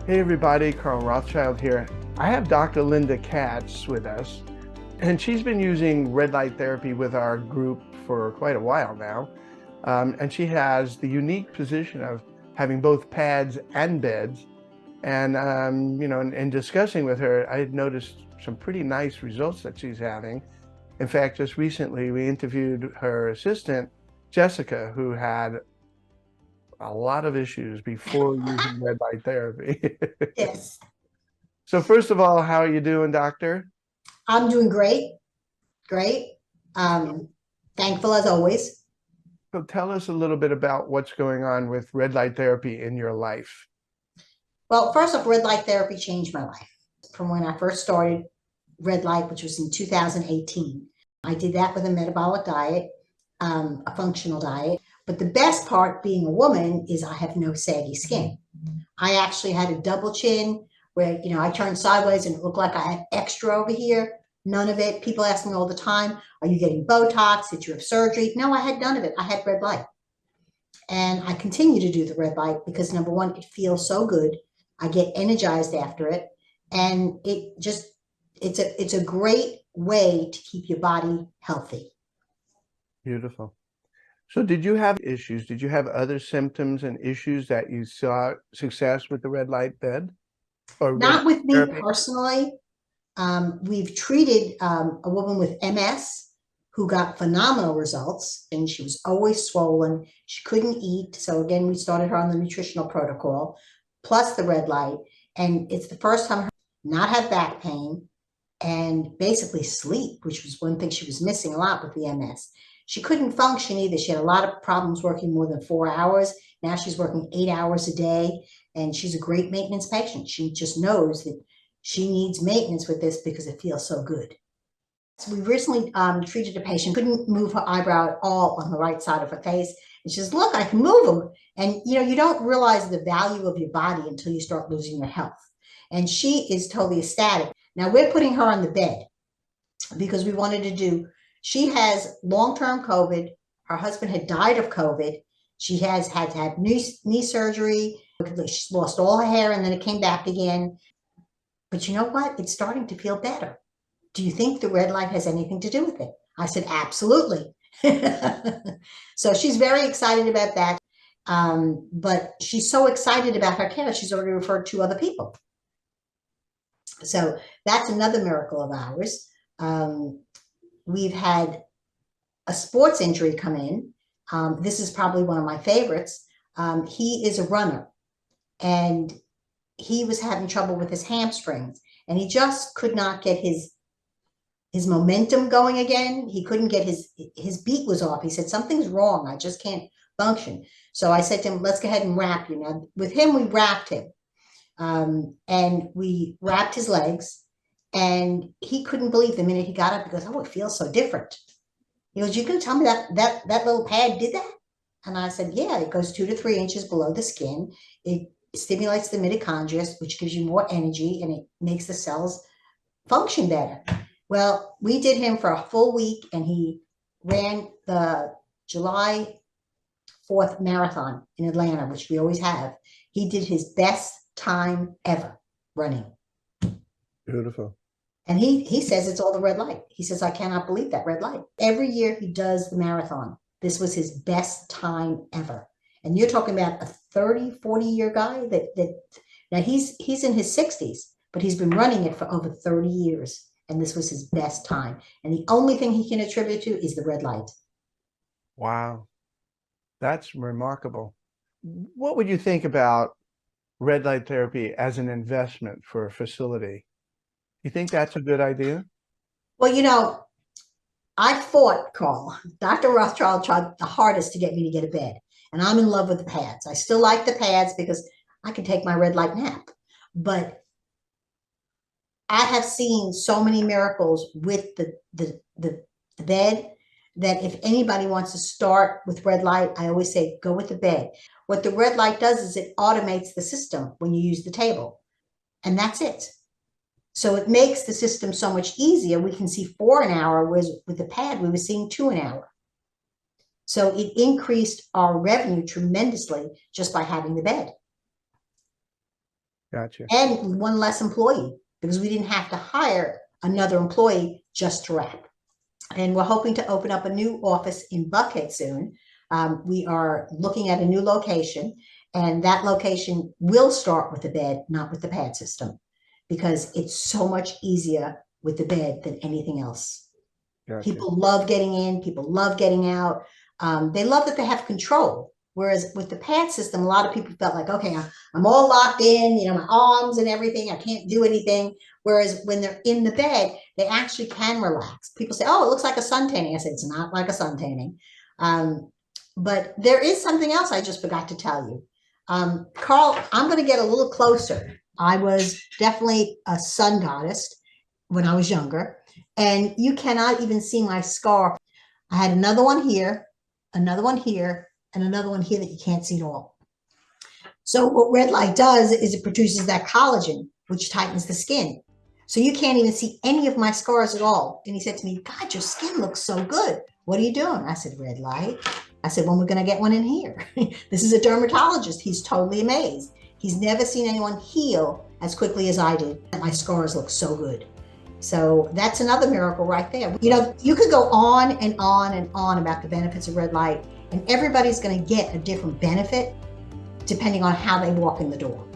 Hey everybody, Carl Rothschild here. I have Dr. Linda Katz with us, and she's been using red light therapy with our group for quite a while now. And she has the unique position of having both pads and beds. And, in discussing with her, I had noticed some pretty nice results that she's having. In fact, just recently we interviewed her assistant, Jessica, who had a lot of issues before using red light therapy. Yes, So first of all, how are you doing, doctor? I'm doing great, great. Um, Thankful as always. So tell us a little bit about what's going on with red light therapy in your life. Well, first off, red light therapy changed my life from when I first started red light, which was in 2018. I did that with a metabolic diet, a functional diet. But the best part being a woman is I have no saggy skin. I actually had a double chin where, I turned sideways and it looked like I had extra over here. None of it. People ask me all the time, are you getting Botox? Did you have surgery? No, I had none of it. I had red light. And I continue to do the red light because number one, it feels so good. I get energized after it. And it's a great way to keep your body healthy. Beautiful. So did you have issues? Did you have other symptoms and issues that you saw success with the red light bed or red Not with me therapy? personally. We've treated a woman with MS who got phenomenal results, and she was always swollen. She couldn't eat. So, again, we started her on the nutritional protocol plus the red light. And it's the first time her not have back pain and basically sleep, which was one thing she was missing a lot with the MS. She couldn't function either. She had a lot of problems working more than 4 hours. Now she's working 8 hours a day, and she's a great maintenance patient. She just knows that she needs maintenance with this because it feels so good. So we recently treated a patient, couldn't move her eyebrow at all on the right side of her face. And she says, look, I can move them. And you don't realize the value of your body until you start losing your health. And she is totally ecstatic. Now we're putting her on the bed because we wanted to do, she has long-term COVID. Her husband had died of COVID. She has had to have knee surgery. She's lost all her hair and then it came back again. But you know what? It's starting to feel better. Do you think the red light has anything to do with it? I said, absolutely. So she's very excited about that. But she's so excited about her care, she's already referred to other people. So that's another miracle of ours. We've had a sports injury come in. This is probably one of my favorites. He is a runner and he was having trouble with his hamstrings and he just could not get his momentum going again. He couldn't get his beat was off. He said, something's wrong. I just can't function. So I said to him, let's go ahead and wrap you. Now with him, we wrapped him. And we wrapped his legs and he couldn't believe the minute he got up. He goes, oh, it feels so different. He goes, you can tell me that little pad did that? And I said, yeah, it goes 2 to 3 inches below the skin. It stimulates the mitochondria, which gives you more energy and it makes the cells function better. Well, we did him for a full week and he ran the July 4th marathon in Atlanta, which we always have. He did his best time ever running. Beautiful. And he says it's all the red light. He says, I cannot believe that red light. Every year he does the marathon. This was his best time ever. And you're talking about a 30, 40-year guy that now he's in his 60s, but he's been running it for over 30 years. And this was his best time. And the only thing he can attribute to is the red light. Wow, that's remarkable. What would you think about red light therapy as an investment for a facility? You think that's a good idea? Well, I fought, Carl. Dr. Rothschild tried the hardest to get me to get a bed. And I'm in love with the pads. I still like the pads because I can take my red light nap. But I have seen so many miracles with the bed that if anybody wants to start with red light, I always say go with the bed. What the red light does is it automates the system when you use the table. And that's it. So it makes the system so much easier. We can see 4 an hour, whereas with the pad, we were seeing 2 an hour. So it increased our revenue tremendously just by having the bed. Gotcha. and one less employee because we didn't have to hire another employee just to wrap. And we're hoping to open up a new office in Buckhead soon. We are looking at a new location, and that location will start with the bed, not with the pad system, because it's so much easier with the bed than anything else. Gotcha. People love getting in, people love getting out. They love that they have control. Whereas with the pad system, a lot of people felt like, okay, I'm all locked in, you know, my arms and everything, I can't do anything. Whereas when they're in the bed, they actually can relax. People say, oh, it looks like a sun tanning. I said, it's not like a sun tanning. But there is something else I just forgot to tell you. Carl, I'm going to get a little closer. I was definitely a sun goddess when I was younger, and you cannot even see my scar. I had another one here, another one here, and another one here that you can't see at all. So what red light does is it produces that collagen, which tightens the skin. So you can't even see any of my scars at all. And he said to me, God, your skin looks so good. What are you doing? I said, red light. I said, when we're going to get one in here. This is a dermatologist. He's totally amazed. He's never seen anyone heal as quickly as I did. My scars look so good. So that's another miracle right there. You know, you could go on and on and on about the benefits of red light, and everybody's going to get a different benefit depending on how they walk in the door.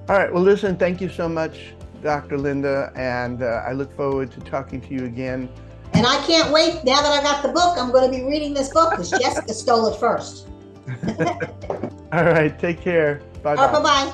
All right. Well, listen, thank you so much, Dr. Linda, and I look forward to talking to you again. And I can't wait. Now that I got the book, I'm going to be reading this book because Jessica stole it first. All right. Take care. Bye-bye. Bye-bye.